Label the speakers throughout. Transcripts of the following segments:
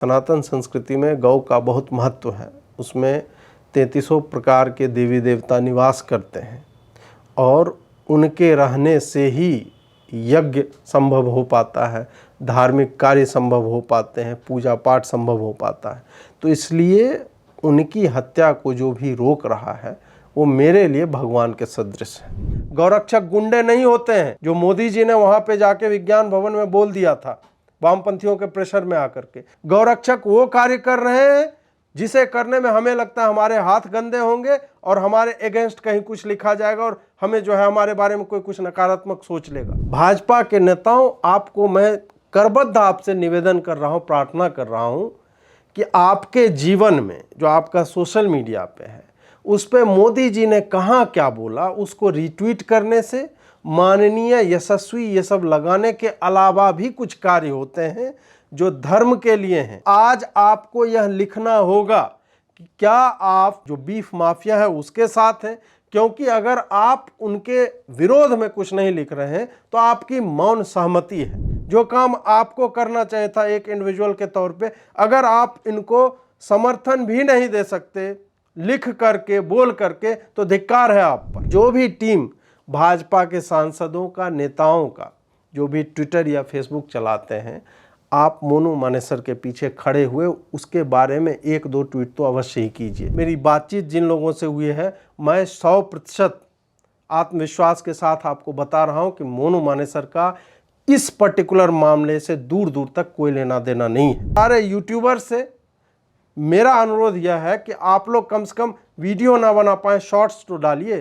Speaker 1: सनातन संस्कृति में गौ का बहुत महत्व है। उसमें 3300 प्रकार के देवी देवता निवास करते हैं और उनके रहने से ही यज्ञ संभव हो पाता है, धार्मिक कार्य संभव हो पाते हैं, पूजा पाठ संभव हो पाता है। तो इसलिए उनकी हत्या को जो भी रोक रहा है वो मेरे लिए भगवान के सदृश है। गौरक्षक गुंडे नहीं होते हैं जो मोदी जी ने वहां पे जाके विज्ञान भवन में बोल दिया था वामपंथियों के प्रेशर में आकर के। गौरक्षक वो कार्य कर रहे हैं जिसे करने में हमें लगता है हमारे हाथ गंदे होंगे और हमारे अगेंस्ट कहीं कुछ लिखा जाएगा और हमें जो है हमारे बारे में कोई कुछ नकारात्मक सोच लेगा। भाजपा के नेताओं, आपको मैं करबद्ध आपसे निवेदन कर रहा हूं, प्रार्थना कर रहा हूं कि आपके जीवन में जो आपका सोशल मीडिया पे है उस पे मोदी जी ने कहाँ क्या बोला उसको रीट्वीट करने से, माननीय, यशस्वी, ये सब लगाने के अलावा भी कुछ कार्य होते हैं जो धर्म के लिए हैं। आज आपको यह लिखना होगा कि क्या आप जो बीफ माफिया है उसके साथ हैं, क्योंकि अगर आप उनके विरोध में कुछ नहीं लिख रहे हैं तो आपकी मौन सहमति है। जो काम आपको करना चाहिए था एक इंडिविजुअल के तौर पे, अगर आप इनको समर्थन भी नहीं दे सकते लिख करके, बोल करके, तो धिक्कार है आप पर। जो भी टीम भाजपा के सांसदों का, नेताओं का, जो भी ट्विटर या फेसबुक चलाते हैं, आप मोनू मानेसर के पीछे खड़े हुए उसके बारे में 1-2 ट्वीट तो अवश्य ही कीजिए। मेरी बातचीत जिन लोगों से हुई है, मैं 100% आत्मविश्वास के साथ आपको बता रहा हूं कि मोनू मानेसर का इस पर्टिकुलर मामले से दूर दूर तक कोई लेना देना नहीं है। सारे यूट्यूबर से मेरा अनुरोध यह है कि आप लोग कम से कम वीडियो ना बना पाए, शॉर्ट्स तो डालिए,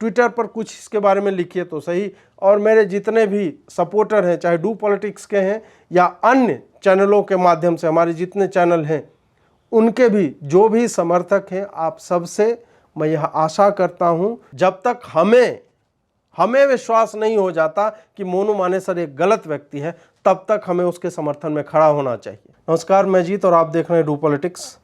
Speaker 1: ट्विटर पर कुछ इसके बारे में लिखिए तो सही। और मेरे जितने भी सपोर्टर हैं, चाहे डू पॉलिटिक्स के हैं या अन्य चैनलों के माध्यम से, हमारे जितने चैनल हैं उनके भी जो भी समर्थक हैं, आप सबसे मैं यह आशा करता हूं, जब तक हमें विश्वास नहीं हो जाता कि मोनू मानेसर एक गलत व्यक्ति है, तब तक हमें उसके समर्थन में खड़ा होना चाहिए। नमस्कार, मैं जीत और आप देख रहे हैं डू पॉलिटिक्स।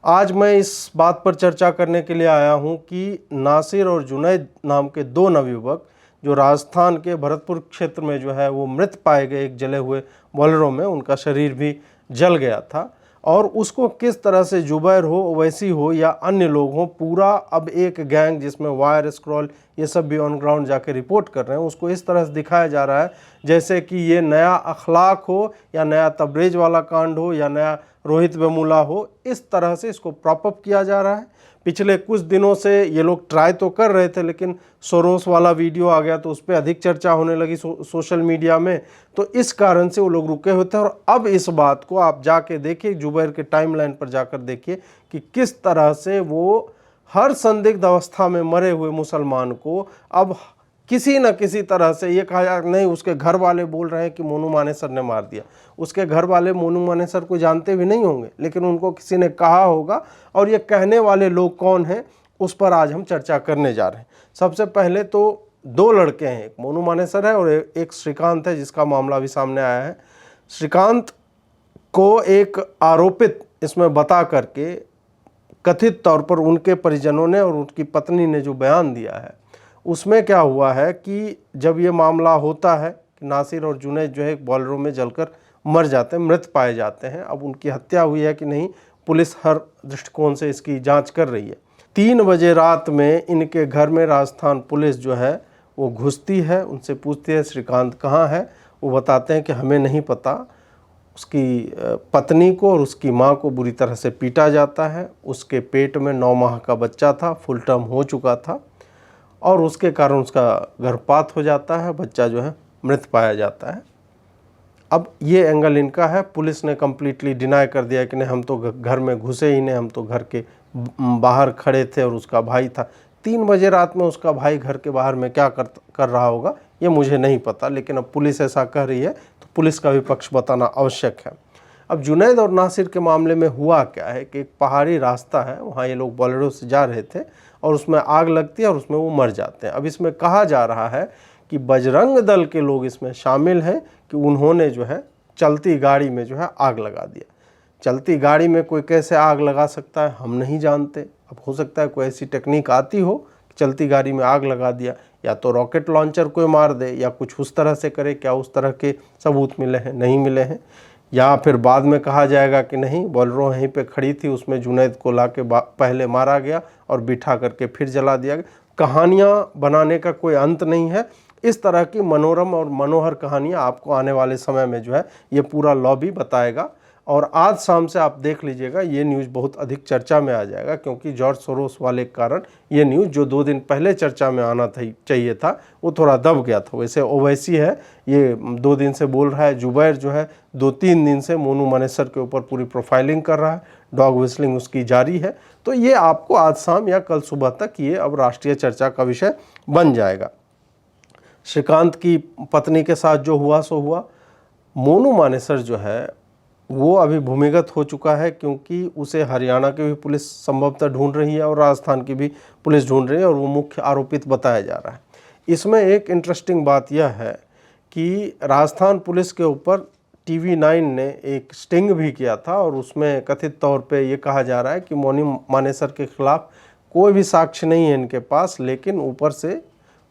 Speaker 1: आज मैं इस बात पर चर्चा करने के लिए आया हूं कि नासिर और जुनैद नाम के 2 नवयुवक जो राजस्थान के भरतपुर क्षेत्र में जो है वो मृत पाए गए एक जले हुए बोलेरो में, उनका शरीर भी जल गया था और उसको किस तरह से जुबैर हो, ओवैसी हो या अन्य लोग हों, पूरा अब एक गैंग जिसमें वायर, स्क्रॉल, ये सब भी ऑन ग्राउंड जाके रिपोर्ट कर रहे हैं, उसको इस तरह से दिखाया जा रहा है जैसे कि ये नया अखलाक हो या नया तबरेज वाला कांड हो या नया रोहित वेमुला हो। इस तरह से इसको प्रॉपअप किया जा रहा है। पिछले कुछ दिनों से ये लोग ट्राई तो कर रहे थे, लेकिन सोरोस वाला वीडियो आ गया तो उस पर अधिक चर्चा होने लगी सोशल मीडिया में, तो इस कारण से वो लोग रुके हुए थे। और अब इस बात को आप जाके देखिए, जुबैर के टाइमलाइन पर जाकर देखिए कि किस तरह से वो हर संदिग्ध अवस्था में मरे हुए मुसलमान को अब किसी न किसी तरह से ये कहा जा नहीं, उसके घर वाले बोल रहे हैं कि मोनू मानेसर ने मार दिया। उसके घर वाले मोनू मानेसर को जानते भी नहीं होंगे, लेकिन उनको किसी ने कहा होगा, और ये कहने वाले लोग कौन हैं उस पर आज हम चर्चा करने जा रहे हैं। सबसे पहले तो 2 लड़के हैं, एक मोनू मानेसर है और एक श्रीकांत है जिसका मामला भी सामने आया है। श्रीकांत को एक आरोपित इसमें बता करके कथित तौर पर उनके परिजनों ने और उनकी पत्नी ने जो बयान दिया है, उसमें क्या हुआ है कि जब ये मामला होता है कि नासिर और जुनैद जो है एक बोलेरो में जलकर मर जाते हैं, मृत पाए जाते हैं। अब उनकी हत्या हुई है कि नहीं, पुलिस हर दृष्टिकोण से इसकी जांच कर रही है। 3 बजे रात में इनके घर में राजस्थान पुलिस जो है वो घुसती है, उनसे पूछती है श्रीकांत कहाँ है। वो बताते हैं कि हमें नहीं पता। उसकी पत्नी को और उसकी माँ को बुरी तरह से पीटा जाता है। उसके पेट में 9 माह का बच्चा था, फुल टर्म हो चुका था, और उसके कारण उसका गर्भपात हो जाता है, बच्चा जो है मृत पाया जाता है। अब ये एंगल इनका है। पुलिस ने कम्प्लीटली डिनाई कर दिया कि नहीं, हम तो घर में घुसे ही नहीं, हम तो घर के बाहर खड़े थे और उसका भाई था। 3 बजे रात में उसका भाई घर के बाहर में क्या कर रहा होगा ये मुझे नहीं पता, लेकिन अब पुलिस ऐसा कह रही है तो पुलिस का भी पक्ष बताना आवश्यक है। अब जुनैद और नासिर के मामले में हुआ क्या है कि एक पहाड़ी रास्ता है, वहाँ ये लोग बोलेरो से जा रहे थे और उसमें आग लगती है और उसमें वो मर जाते हैं। अब इसमें कहा जा रहा है कि बजरंग दल के लोग इसमें शामिल हैं कि उन्होंने जो है चलती गाड़ी में जो है आग लगा दिया। चलती गाड़ी में कोई कैसे आग लगा सकता है हम नहीं जानते। अब हो सकता है कोई ऐसी टेक्निक आती हो कि चलती गाड़ी में आग लगा दिया, या तो रॉकेट लॉन्चर कोई मार दे या कुछ उस तरह से करे। क्या उस तरह के सबूत मिले हैं? नहीं मिले हैं। या फिर बाद में कहा जाएगा कि नहीं, बोलेरो यहीं पे खड़ी थी, उसमें जुनैद को ला के पहले मारा गया और बिठा करके फिर जला दिया गया। कहानियाँ बनाने का कोई अंत नहीं है। इस तरह की मनोरम और मनोहर कहानियाँ आपको आने वाले समय में जो है ये पूरा लॉबी बताएगा। और आज शाम से आप देख लीजिएगा, ये न्यूज़ बहुत अधिक चर्चा में आ जाएगा, क्योंकि जॉर्ज सोरोस वाले के कारण ये न्यूज़ जो 2 दिन पहले चर्चा में आना चाहिए था वो थोड़ा दब गया था। वैसे ओवैसी है, ये 2 दिन से बोल रहा है, जुबैर जो है 2-3 दिन से मोनू मानेसर के ऊपर पूरी प्रोफाइलिंग कर रहा है, डॉग विस्लिंग उसकी जारी है। तो ये आपको आज शाम या कल सुबह तक ये अब राष्ट्रीय चर्चा का विषय बन जाएगा। श्रीकांत की पत्नी के साथ जो हुआ सो हुआ। मोनू मानेसर जो है वो अभी भूमिगत हो चुका है, क्योंकि उसे हरियाणा की भी पुलिस संभवतः ढूंढ रही है और राजस्थान की भी पुलिस ढूंढ रही है, और वो मुख्य आरोपित बताया जा रहा है। इसमें एक इंटरेस्टिंग बात यह है कि राजस्थान पुलिस के ऊपर TV9 ने एक स्टिंग भी किया था, और उसमें कथित तौर पे ये कहा जा रहा है कि मोनू मानेसर के खिलाफ कोई भी साक्ष्य नहीं है इनके पास, लेकिन ऊपर से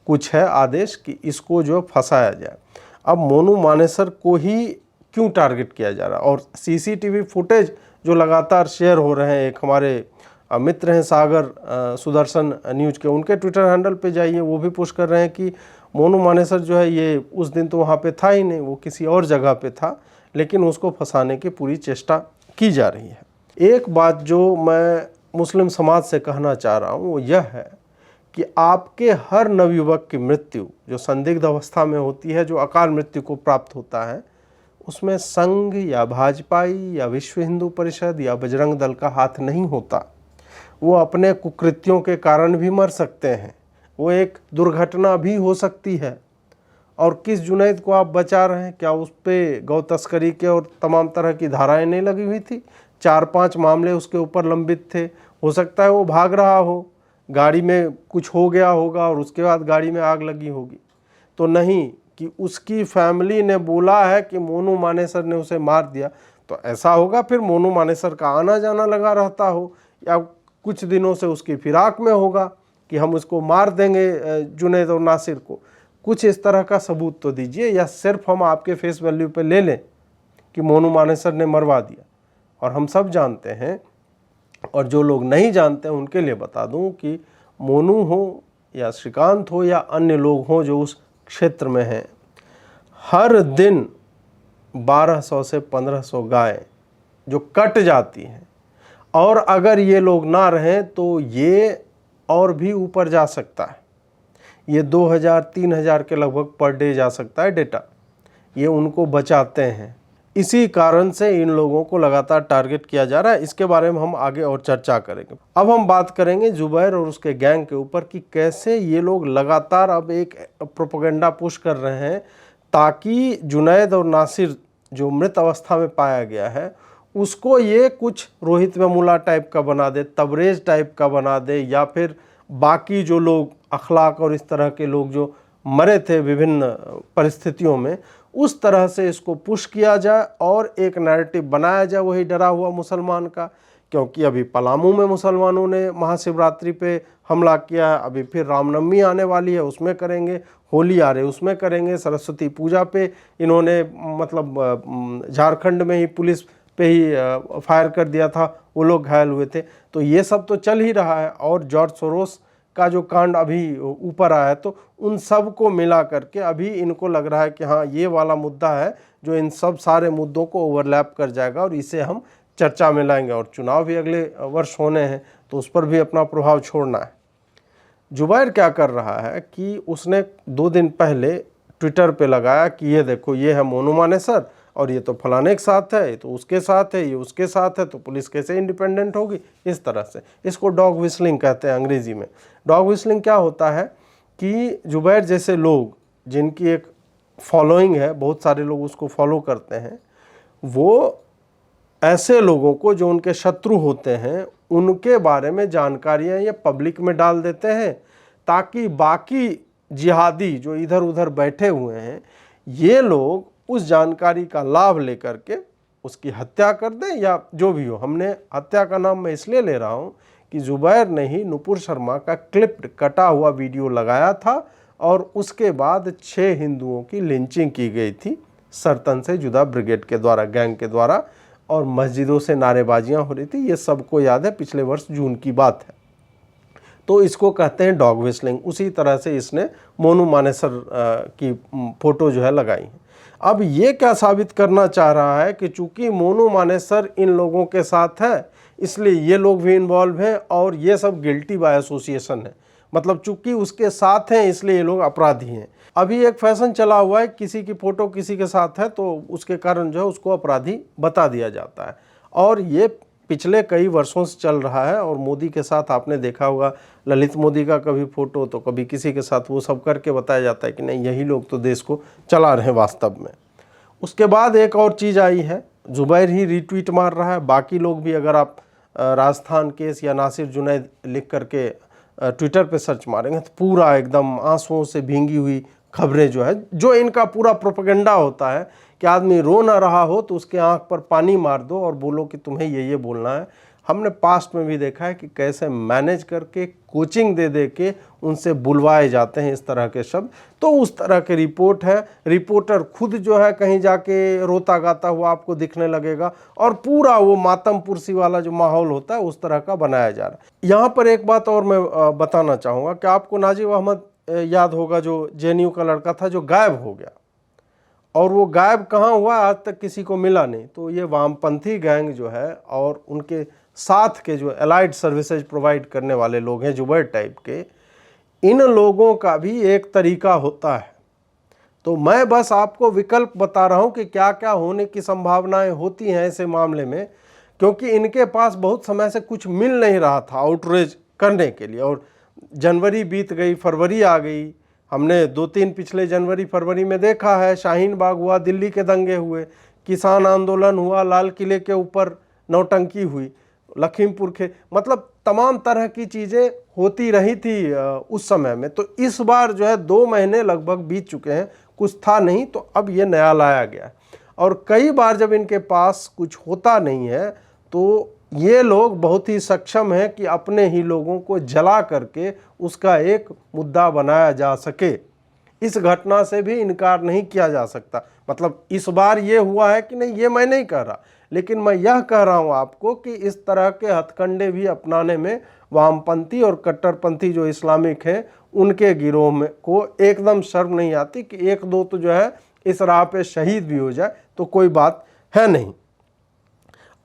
Speaker 1: कुछ है आदेश कि इसको जो फंसाया जाए। अब मोनू मानेसर को ही क्यों टारगेट किया जा रहा है? और CCTV फुटेज जो लगातार शेयर हो रहे हैं, एक हमारे मित्र हैं सागर सुदर्शन न्यूज के, उनके ट्विटर हैंडल पे जाइए, वो भी पुश कर रहे हैं कि मोनू मानेसर जो है ये उस दिन तो वहाँ पे था ही नहीं, वो किसी और जगह पे था, लेकिन उसको फंसाने की पूरी चेष्टा की जा रही है। एक बात जो मैं मुस्लिम समाज से कहना चाह रहा हूँ वो यह है कि आपके हर नवयुवक की मृत्यु जो संदिग्ध अवस्था में होती है, जो अकाल मृत्यु को प्राप्त होता है, उसमें संघ या भाजपाई या विश्व हिंदू परिषद या बजरंग दल का हाथ नहीं होता। वो अपने कुकृत्यों के कारण भी मर सकते हैं, वो एक दुर्घटना भी हो सकती है। और किस जुनैद को आप बचा रहे हैं? क्या उस पर गौ तस्करी के और तमाम तरह की धाराएं नहीं लगी हुई थी? 4-5 मामले उसके ऊपर लंबित थे। हो सकता है वो भाग रहा हो, गाड़ी में कुछ हो गया होगा और उसके बाद गाड़ी में आग लगी होगी। तो नहीं कि उसकी फैमिली ने बोला है कि मोनू मानेसर ने उसे मार दिया, तो ऐसा होगा फिर मोनू मानेसर का आना जाना लगा रहता हो, या कुछ दिनों से उसकी फिराक में होगा कि हम उसको मार देंगे जुनैद और नासिर को। कुछ इस तरह का सबूत तो दीजिए, या सिर्फ हम आपके फेस वैल्यू पे ले लें कि मोनू मानेसर ने मरवा दिया। और हम सब जानते हैं, और जो लोग नहीं जानते हैं उनके लिए बता दूं कि मोनू हो या श्रीकांत हो या अन्य लोग हों जो उस क्षेत्र में हैं, हर दिन 1200 से 1500 गाय जो कट जाती हैं, और अगर ये लोग ना रहें तो ये और भी ऊपर जा सकता है। ये 2000-3000 के लगभग पर डे जा सकता है डेटा। ये उनको बचाते हैं, इसी कारण से इन लोगों को लगातार टारगेट किया जा रहा है। इसके बारे में हम आगे और चर्चा करेंगे। अब हम बात करेंगे जुबैर और उसके गैंग के ऊपर कि कैसे ये लोग लगातार अब एक प्रोपेगेंडा पुश कर रहे हैं, ताकि जुनैद और नासिर जो मृत अवस्था में पाया गया है उसको ये कुछ रोहित वेमुला टाइप का बना दे, तबरेज टाइप का बना दे, या फिर बाकी जो लोग अखलाक और इस तरह के लोग जो मरे थे विभिन्न परिस्थितियों में, उस तरह से इसको पुश किया जाए और एक नैरेटिव बनाया जाए वही डरा हुआ मुसलमान का। क्योंकि अभी पलामू में मुसलमानों ने महाशिवरात्रि पे हमला किया है, अभी फिर रामनवमी आने वाली है उसमें करेंगे, होली आ रही उसमें करेंगे, सरस्वती पूजा पे इन्होंने मतलब झारखंड में ही पुलिस पे ही फायर कर दिया था, वो लोग घायल हुए थे। तो ये सब तो चल ही रहा है, और जॉर्ज सोरोस का जो कांड अभी ऊपर आया है, तो उन सब को मिला करके अभी इनको लग रहा है कि हाँ ये वाला मुद्दा है जो इन सब सारे मुद्दों को ओवरलैप कर जाएगा और इसे हम चर्चा में लाएंगे। और चुनाव भी अगले वर्ष होने हैं तो उस पर भी अपना प्रभाव छोड़ना है। जुबैर क्या कर रहा है कि उसने 2 दिन पहले ट्विटर पे लगाया कि ये देखो ये है मोनू मानेसर, और ये तो फलाने के साथ है, ये तो उसके साथ है, ये उसके साथ है, तो पुलिस कैसे इंडिपेंडेंट होगी। इस तरह से इसको डॉग विस्लिंग कहते हैं अंग्रेजी में। डॉग विस्लिंग क्या होता है कि जुबैर जैसे लोग जिनकी एक फॉलोइंग है, बहुत सारे लोग उसको फॉलो करते हैं, वो ऐसे लोगों को जो उनके शत्रु होते हैं उनके बारे में जानकारियां ये पब्लिक में डाल देते हैं, ताकि बाकी जिहादी जो इधर उधर बैठे हुए हैं ये लोग उस जानकारी का लाभ लेकर के उसकी हत्या कर दें, या जो भी हो। हमने हत्या का नाम मैं इसलिए ले रहा हूं कि जुबैर ने ही नुपुर शर्मा का क्लिप्ड कटा हुआ वीडियो लगाया था, और उसके बाद 6 हिंदुओं की लिंचिंग की गई थी सरतन से जुदा ब्रिगेड के द्वारा, गैंग के द्वारा, और मस्जिदों से नारेबाजियां हो रही थी। ये सबको याद है, पिछले वर्ष जून की बात है। तो इसको कहते हैं डॉग व्हिस्लिंग। उसी तरह से इसने मोनू मानेसर की फ़ोटो जो है लगाई है। अब ये क्या साबित करना चाह रहा है कि चूंकि मोनू मानेसर इन लोगों के साथ है, इसलिए ये लोग भी इन्वॉल्व हैं और ये सब गिल्टी बाय एसोसिएशन है। मतलब चूंकि उसके साथ हैं इसलिए ये लोग अपराधी हैं। अभी एक फैशन चला हुआ है, किसी की फ़ोटो किसी के साथ है तो उसके कारण जो है उसको अपराधी बता दिया जाता है, और ये पिछले कई वर्षों से चल रहा है। और मोदी के साथ आपने देखा होगा, ललित मोदी का कभी फ़ोटो तो कभी किसी के साथ, वो सब करके बताया जाता है कि नहीं यही लोग तो देश को चला रहे हैं वास्तव में। उसके बाद एक और चीज़ आई है, जुबैर ही रीट्वीट मार रहा है, बाकी लोग भी, अगर आप राजस्थान केस या नासिर जुनैद लिख करके ट्विटर पे सर्च मारेंगे तो पूरा एकदम आंसुओं से भींगी हुई खबरें जो है, जो इनका पूरा प्रोपेगेंडा होता है कि आदमी रो ना रहा हो तो उसके आंख पर पानी मार दो और बोलो कि तुम्हें ये बोलना है। हमने पास्ट में भी देखा है कि कैसे मैनेज करके कोचिंग दे दे के उनसे बुलवाए जाते हैं इस तरह के शब्द। तो उस तरह के रिपोर्ट है, रिपोर्टर खुद जो है कहीं जाके रोता गाता हुआ आपको दिखने लगेगा, और पूरा वो मातम पुरसी वाला जो माहौल होता है उस तरह का बनाया जा रहा है। यहाँ पर एक बात और मैं बताना चाहूँगा कि आपको नाजिब अहमद याद होगा, जो JNU का लड़का था जो गायब हो गया, और वो गायब कहाँ हुआ आज तक किसी को मिला नहीं। तो ये वामपंथी गैंग जो है और उनके साथ के जो एलाइड सर्विसेज प्रोवाइड करने वाले लोग हैं जुबैर टाइप के, इन लोगों का भी एक तरीका होता है। तो मैं बस आपको विकल्प बता रहा हूं कि क्या क्या होने की संभावनाएं होती हैं ऐसे मामले में, क्योंकि इनके पास बहुत समय से कुछ मिल नहीं रहा था आउटरीच करने के लिए। और जनवरी बीत गई, फरवरी आ गई, हमने 2-3 पिछले जनवरी फरवरी में देखा है, शाहीन बाग हुआ, दिल्ली के दंगे हुए, किसान आंदोलन हुआ, लाल किले के ऊपर नौटंकी हुई, लखीमपुर के, मतलब तमाम तरह की चीज़ें होती रही थी उस समय में। तो इस बार जो है 2 महीने लगभग बीत चुके हैं, कुछ था नहीं, तो अब ये नया लाया गया। और कई बार जब इनके पास कुछ होता नहीं है तो ये लोग बहुत ही सक्षम हैं कि अपने ही लोगों को जला करके उसका एक मुद्दा बनाया जा सके। इस घटना से भी इनकार नहीं किया जा सकता। मतलब इस बार ये हुआ है कि नहीं, ये मैं नहीं कह रहा, लेकिन मैं यह कह रहा हूँ आपको कि इस तरह के हथकंडे भी अपनाने में वामपंथी और कट्टरपंथी जो इस्लामिक हैं उनके गिरोह में को एकदम शर्म नहीं आती कि 1-2 तो जो है इस राह पे शहीद भी हो जाए तो कोई बात है नहीं।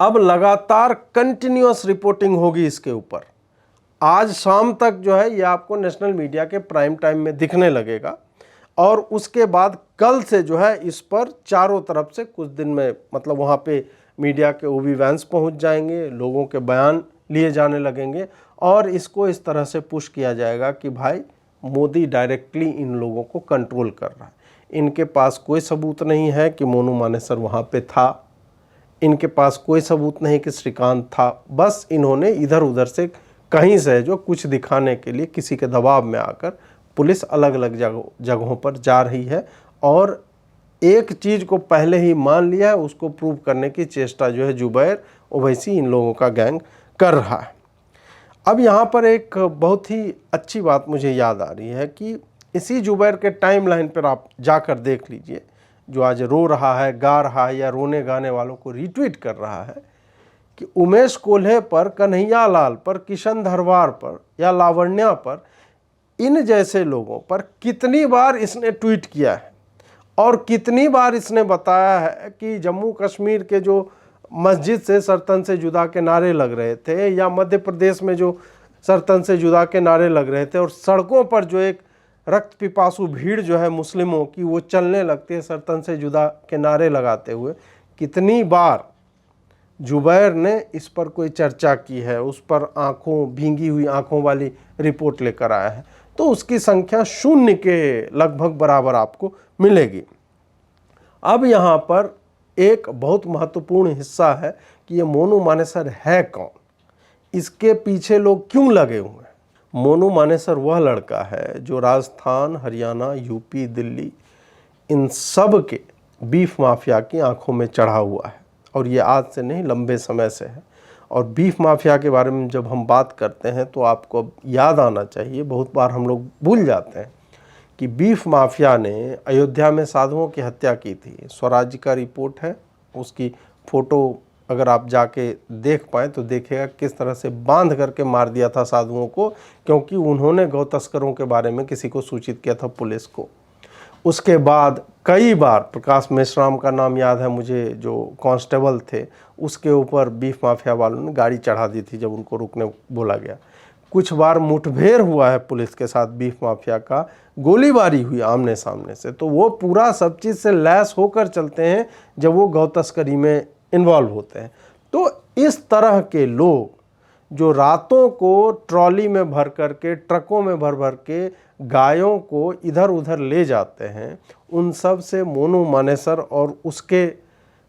Speaker 1: अब लगातार कंटिन्यूअस रिपोर्टिंग होगी इसके ऊपर। आज शाम तक जो है ये आपको नेशनल मीडिया के प्राइम टाइम में दिखने लगेगा, और उसके बाद कल से जो है इस पर चारों तरफ से कुछ दिन में, मतलब वहाँ पे मीडिया के OB वैन्स पहुँच जाएंगे, लोगों के बयान लिए जाने लगेंगे, और इसको इस तरह से पुश किया जाएगा कि भाई मोदी डायरेक्टली इन लोगों को कंट्रोल कर रहा है। इनके पास कोई सबूत नहीं है कि मोनू मानेसर वहाँ पे था, इनके पास कोई सबूत नहीं कि श्रीकांत था, बस इन्होंने इधर उधर से कहीं से जो कुछ दिखाने के लिए किसी के दबाव में आकर पुलिस अलग अलग जगहों पर जा रही है, और एक चीज़ को पहले ही मान लिया है, उसको प्रूव करने की चेष्टा जो है जुबैर ओवैसी इन लोगों का गैंग कर रहा है। अब यहाँ पर एक बहुत ही अच्छी बात मुझे याद आ रही है कि इसी जुबैर के टाइमलाइन पर आप जाकर देख लीजिए, जो आज रो रहा है, गा रहा है, या रोने गाने वालों को रीट्वीट कर रहा है, कि उमेश कोल्हे पर, कन्हैया लाल पर, किशन धरवार पर या लावण्या पर, इन जैसे लोगों पर कितनी बार इसने ट्वीट किया है, और कितनी बार इसने बताया है कि जम्मू कश्मीर के जो मस्जिद से सरतन से जुदा के नारे लग रहे थे, या मध्य प्रदेश में जो सरतन से जुदा के नारे लग रहे थे, और सड़कों पर जो एक रक्त पिपासु भीड़ जो है मुस्लिमों की वो चलने लगती है सरतन से जुदा के नारे लगाते हुए, कितनी बार जुबैर ने इस पर कोई चर्चा की है, उस पर आंखों, भींगी हुई आंखों वाली रिपोर्ट लेकर आया है, तो उसकी संख्या 0 के लगभग बराबर आपको मिलेगी। अब यहाँ पर एक बहुत महत्वपूर्ण हिस्सा है कि ये मोनू मानेसर है कौन, इसके पीछे लोग क्यों लगे हुए हैं। मोनू मानेसर वह लड़का है जो राजस्थान, हरियाणा, यूपी, दिल्ली, इन सब के बीफ माफिया की आंखों में चढ़ा हुआ है, और ये आज से नहीं, लंबे समय से है। और बीफ माफिया के बारे में जब हम बात करते हैं तो आपको याद आना चाहिए, बहुत बार हम लोग भूल जाते हैं कि बीफ माफिया ने अयोध्या में साधुओं की हत्या की थी। स्वराज्य का रिपोर्ट है, उसकी फ़ोटो अगर आप जाके देख पाएँ तो देखिएगा किस तरह से बांध करके मार दिया था साधुओं को, क्योंकि उन्होंने गौ तस्करों के बारे में किसी को सूचित किया था पुलिस को। उसके बाद कई बार प्रकाश मेश्राम का नाम याद है मुझे, जो कांस्टेबल थे, उसके ऊपर बीफ माफिया वालों ने गाड़ी चढ़ा दी थी जब उनको रुकने बोला गया। कुछ बार मुठभेड़ हुआ है पुलिस के साथ बीफ माफिया का, गोलीबारी हुई आमने सामने से। तो वो पूरा सब चीज़ से लैस होकर चलते हैं जब वो गौ तस्करी में इन्वॉल्व होते हैं। तो इस तरह के लोग जो रातों को ट्रॉली में भर कर के, ट्रकों में भर भर के गायों को इधर उधर ले जाते हैं, उन सब से मोनू मानेसर और उसके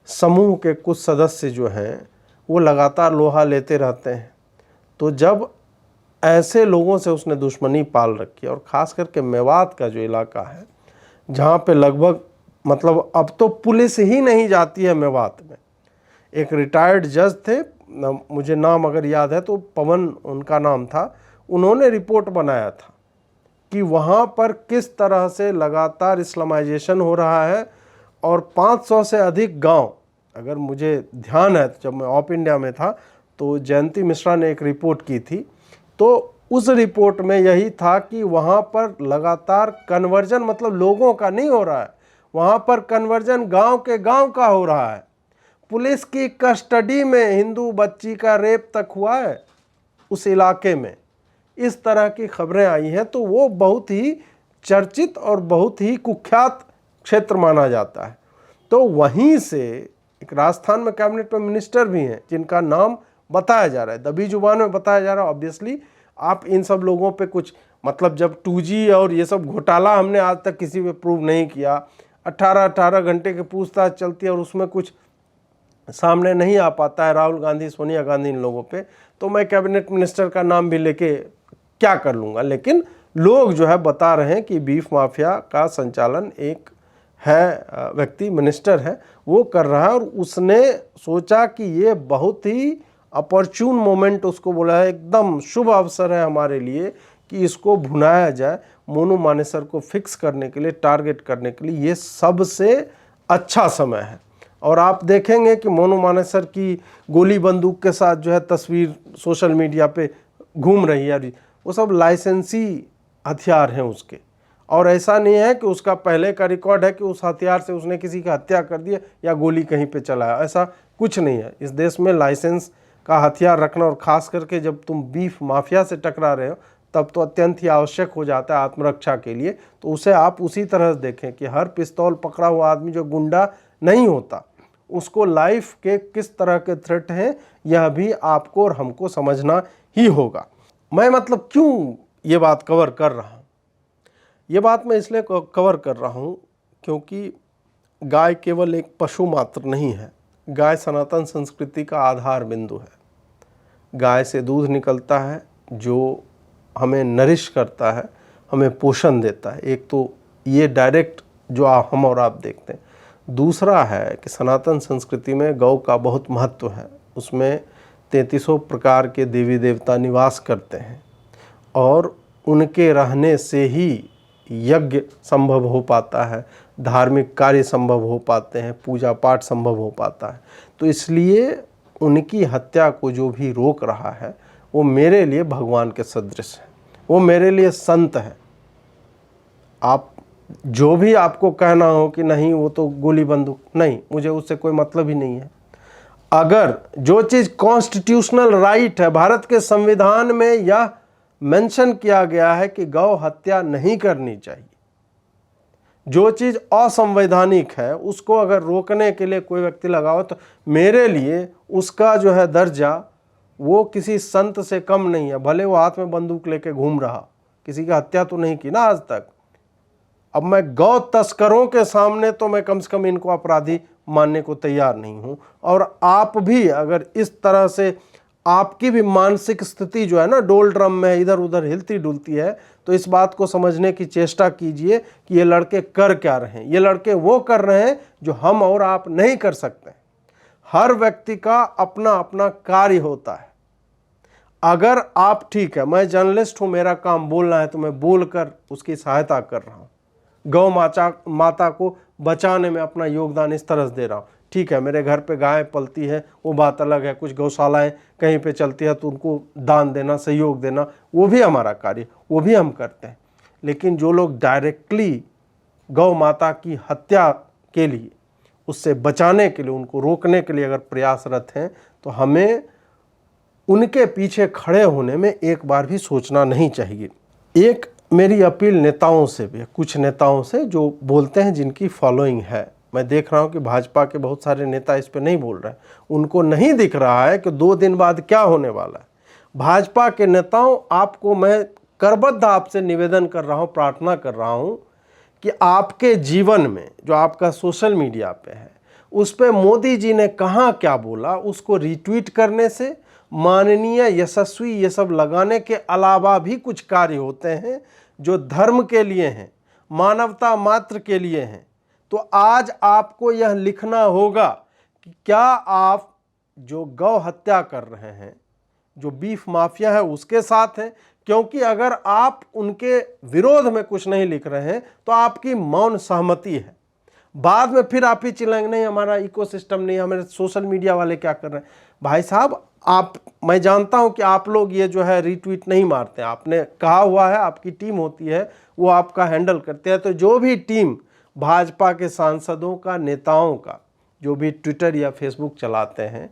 Speaker 1: समूह के कुछ सदस्य जो हैं वो लगातार लोहा लेते रहते हैं। तो जब ऐसे लोगों से उसने दुश्मनी पाल रखी है, और ख़ास करके मेवात का जो इलाका है जहाँ पे लगभग मतलब अब तो पुलिस ही नहीं जाती है मेवात में। एक रिटायर्ड जज थे, मुझे नाम अगर याद है तो पवन उनका नाम था, उन्होंने रिपोर्ट बनाया था कि वहाँ पर किस तरह से लगातार इस्लामाइजेशन हो रहा है। और 500 से अधिक गांव, अगर मुझे ध्यान है तो जब मैं ऑफ इंडिया में था तो जयंती मिश्रा ने एक रिपोर्ट की थी, तो उस रिपोर्ट में यही था कि वहाँ पर लगातार कन्वर्जन, मतलब लोगों का नहीं हो रहा है, वहाँ पर कन्वर्जन गांव के गांव का हो रहा है। पुलिस की कस्टडी में हिंदू बच्ची का रेप तक हुआ है उस इलाके में। इस तरह की खबरें आई हैं। तो वो बहुत ही चर्चित और बहुत ही कुख्यात क्षेत्र माना जाता है। तो वहीं से एक राजस्थान में कैबिनेट में मिनिस्टर भी हैं जिनका नाम बताया जा रहा है, दबी जुबान में बताया जा रहा है। ऑब्वियसली आप इन सब लोगों पे कुछ, मतलब जब 2G और ये सब घोटाला हमने आज तक किसी पे प्रूव नहीं किया, 18 घंटे की पूछताछ चलती है और उसमें कुछ सामने नहीं आ पाता है राहुल गांधी, सोनिया गांधी, इन लोगों पे, तो मैं कैबिनेट मिनिस्टर का नाम भी लेके क्या कर लूँगा। लेकिन लोग जो है बता रहे हैं कि बीफ माफिया का संचालन एक है व्यक्ति, मिनिस्टर है, वो कर रहा है। और उसने सोचा कि ये बहुत ही अपॉर्चून मोमेंट, उसको बोला है एकदम शुभ अवसर है हमारे लिए कि इसको भुनाया जाए, मोनू मानेसर को फिक्स करने के लिए, टारगेट करने के लिए ये सबसे अच्छा समय है। और आप देखेंगे कि मोनू मानेसर की गोली बंदूक के साथ जो है तस्वीर सोशल मीडिया पे घूम रही है, वो सब लाइसेंसी हथियार हैं उसके। और ऐसा नहीं है कि उसका पहले का रिकॉर्ड है कि उस हथियार से उसने किसी की हत्या कर दी या गोली कहीं पे चलाया, ऐसा कुछ नहीं है। इस देश में लाइसेंस का हथियार रखना, और ख़ास करके जब तुम बीफ माफिया से टकरा रहे हो तब तो अत्यंत ही आवश्यक हो जाता है आत्मरक्षा के लिए। तो उसे आप उसी तरह से देखें कि हर पिस्तौल पकड़ा हुआ आदमी जो गुंडा नहीं होता, उसको लाइफ के किस तरह के थ्रेट हैं यह भी आपको और हमको समझना ही होगा। मैं मतलब क्यों ये बात कवर कर रहा हूँ? ये बात मैं इसलिए कवर कर रहा हूँ क्योंकि गाय केवल एक पशु मात्र नहीं है, गाय सनातन संस्कृति का आधार बिंदु है। गाय से दूध निकलता है जो हमें नरिश करता है, हमें पोषण देता है। एक तो ये डायरेक्ट जो हम और आप देखते हैं। दूसरा है कि सनातन संस्कृति में गौ का बहुत महत्व है। उसमें 3300 प्रकार के देवी देवता निवास करते हैं और उनके रहने से ही यज्ञ संभव हो पाता है, धार्मिक कार्य संभव हो पाते हैं, पूजा पाठ संभव हो पाता है। तो इसलिए उनकी हत्या को जो भी रोक रहा है वो मेरे लिए भगवान के सदृश है, वो मेरे लिए संत है। आप जो भी आपको कहना हो कि नहीं वो तो गोली बंदूक, नहीं, मुझे उससे कोई मतलब ही नहीं है। अगर जो चीज़ कॉन्स्टिट्यूशनल राइट है, भारत के संविधान में यह मेंशन किया गया है कि गौ हत्या नहीं करनी चाहिए, जो चीज़ असंवैधानिक है उसको अगर रोकने के लिए कोई व्यक्ति लगाओ तो मेरे लिए उसका जो है दर्जा वो किसी संत से कम नहीं है। भले वो हाथ में बंदूक लेके घूम रहा, किसी की हत्या तो नहीं की ना आज तक। अब मैं गौ तस्करों के सामने तो मैं कम से कम इनको अपराधी मानने को तैयार नहीं हूं। और आप भी अगर इस तरह से आपकी भी मानसिक स्थिति जो है ना डोल ड्रम में इधर उधर हिलती डुलती है, तो इस बात को समझने की चेष्टा कीजिए कि ये लड़के कर क्या रहे हैं। ये लड़के वो कर रहे हैं जो हम और आप नहीं कर सकते। हर व्यक्ति का अपना अपना कार्य होता है। अगर आप, ठीक है, मैं जर्नलिस्ट हूं, मेरा काम बोलना है तो मैं बोलकर उसकी सहायता कर रहा हूं, गौ माता को बचाने में अपना योगदान इस तरह से दे रहा हूँ। ठीक है, मेरे घर पे गाय पलती है वो बात अलग है, कुछ गौशालाएं कहीं पे चलती है तो उनको दान देना, सहयोग देना, वो भी हमारा कार्य, वो भी हम करते हैं। लेकिन जो लोग डायरेक्टली गौ माता की हत्या के लिए, उससे बचाने के लिए, उनको रोकने के लिए अगर प्रयासरत हैं, तो हमें उनके पीछे खड़े होने में एक बार भी सोचना नहीं चाहिए। एक मेरी अपील नेताओं से भी, कुछ नेताओं से जो बोलते हैं, जिनकी फॉलोइंग है, मैं देख रहा हूं कि भाजपा के बहुत सारे नेता इस पे नहीं बोल रहे हैं, उनको नहीं दिख रहा है कि 2 दिन बाद क्या होने वाला है। भाजपा के नेताओं, आपको मैं करबद्ध आपसे निवेदन कर रहा हूं, प्रार्थना कर रहा हूं कि आपके जीवन में जो आपका सोशल मीडिया पे है, उस पे मोदी जी ने कहाँ क्या बोला, उसको रीट्वीट करने से, माननीय, यशस्वी, ये सब लगाने के अलावा भी कुछ कार्य होते हैं जो धर्म के लिए हैं, मानवता मात्र के लिए हैं। तो आज आपको यह लिखना होगा कि क्या आप जो गौ हत्या कर रहे हैं, जो बीफ माफिया है, उसके साथ हैं। क्योंकि अगर आप उनके विरोध में कुछ नहीं लिख रहे हैं तो आपकी मौन सहमति है। बाद में फिर आप ही चिल्लाएंगे नहीं हमारा इकोसिस्टम नहीं, हमारे सोशल मीडिया वाले क्या कर रहे हैं। भाई साहब, आप, मैं जानता हूं कि आप लोग ये जो है रीट्वीट नहीं मारते, आपने कहा हुआ है, आपकी टीम होती है वो आपका हैंडल करते हैं। तो जो भी टीम भाजपा के सांसदों का, नेताओं का, जो भी ट्विटर या फेसबुक चलाते हैं,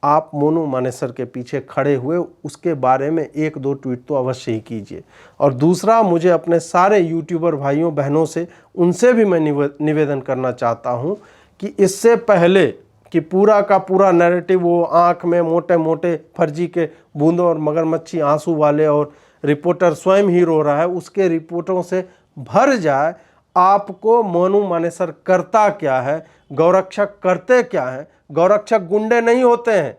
Speaker 1: आप मोनू मानेसर के पीछे खड़े हुए उसके बारे में 1-2 ट्वीट तो अवश्य ही कीजिए। और दूसरा, मुझे अपने सारे यूट्यूबर भाइयों बहनों से, उनसे भी मैं निवेदन करना चाहता हूं कि इससे पहले कि पूरा का पूरा नैरेटिव वो आंख में मोटे मोटे फर्जी के बूंदों और मगरमच्छी आंसू वाले और रिपोर्टर स्वयं ही रो रहा है, उसके रिपोर्टों से भर जाए, आपको मोनू मानेसर करता क्या है, गौरक्षक करते क्या है। गौरक्षक गुंडे नहीं होते हैं,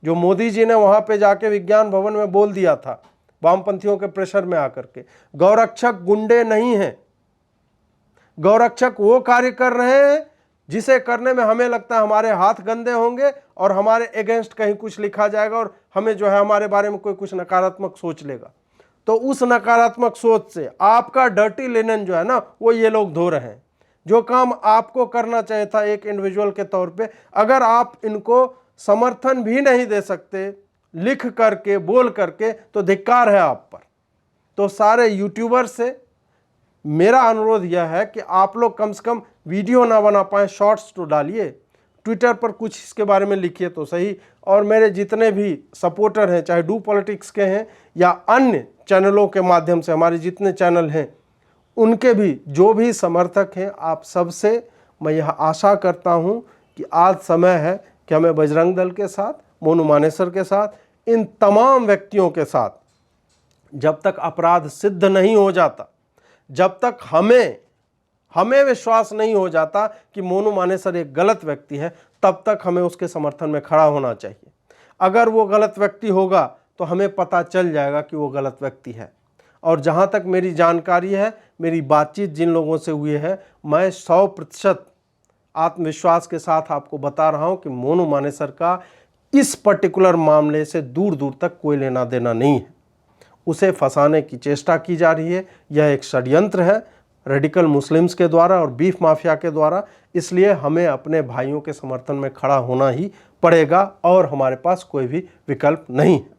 Speaker 1: जो मोदी जी ने वहां पे जाके विज्ञान भवन में बोल दिया था वामपंथियों के प्रेशर में आकर के। गौरक्षक गुंडे नहीं हैं। गौरक्षक वो कार्य कर रहे हैं जिसे करने में हमें लगता है हमारे हाथ गंदे होंगे और हमारे अगेंस्ट कहीं कुछ लिखा जाएगा और हमें जो है हमारे बारे में कोई कुछ नकारात्मक सोच लेगा। तो उस नकारात्मक सोच से आपका डर्टी लिनन जो है ना, वो ये लोग धो रहे हैं। जो काम आपको करना चाहिए था एक इंडिविजुअल के तौर पे, अगर आप इनको समर्थन भी नहीं दे सकते लिख करके, बोल करके, तो धिक्कार है आप पर। तो सारे यूट्यूबर से मेरा अनुरोध यह है कि आप लोग कम से कम वीडियो ना बना पाए, शॉर्ट्स तो डालिए, ट्विटर पर कुछ इसके बारे में लिखिए तो सही। और मेरे जितने भी सपोर्टर हैं, चाहे डू पॉलिटिक्स के हैं या अन्य चैनलों के माध्यम से, हमारे जितने चैनल हैं, उनके भी जो भी समर्थक हैं, आप सबसे मैं यह आशा करता हूं कि आज समय है कि हमें बजरंग दल के साथ, मोनू मानेसर के साथ, इन तमाम व्यक्तियों के साथ, जब तक अपराध सिद्ध नहीं हो जाता, जब तक हमें विश्वास नहीं हो जाता कि मोनू मानेसर एक गलत व्यक्ति है, तब तक हमें उसके समर्थन में खड़ा होना चाहिए। अगर वो गलत व्यक्ति होगा तो हमें पता चल जाएगा कि वो गलत व्यक्ति है। और जहाँ तक मेरी जानकारी है, मेरी बातचीत जिन लोगों से हुई है, मैं 100% आत्मविश्वास के साथ आपको बता रहा हूँ कि मोनू मानेसर का इस पर्टिकुलर मामले से दूर दूर तक कोई लेना देना नहीं है। उसे फंसाने की चेष्टा की जा रही है। यह एक षड्यंत्र है रेडिकल मुस्लिम्स के द्वारा और बीफ माफिया के द्वारा। इसलिए हमें अपने भाइयों के समर्थन में खड़ा होना ही पड़ेगा और हमारे पास कोई भी विकल्प नहीं है।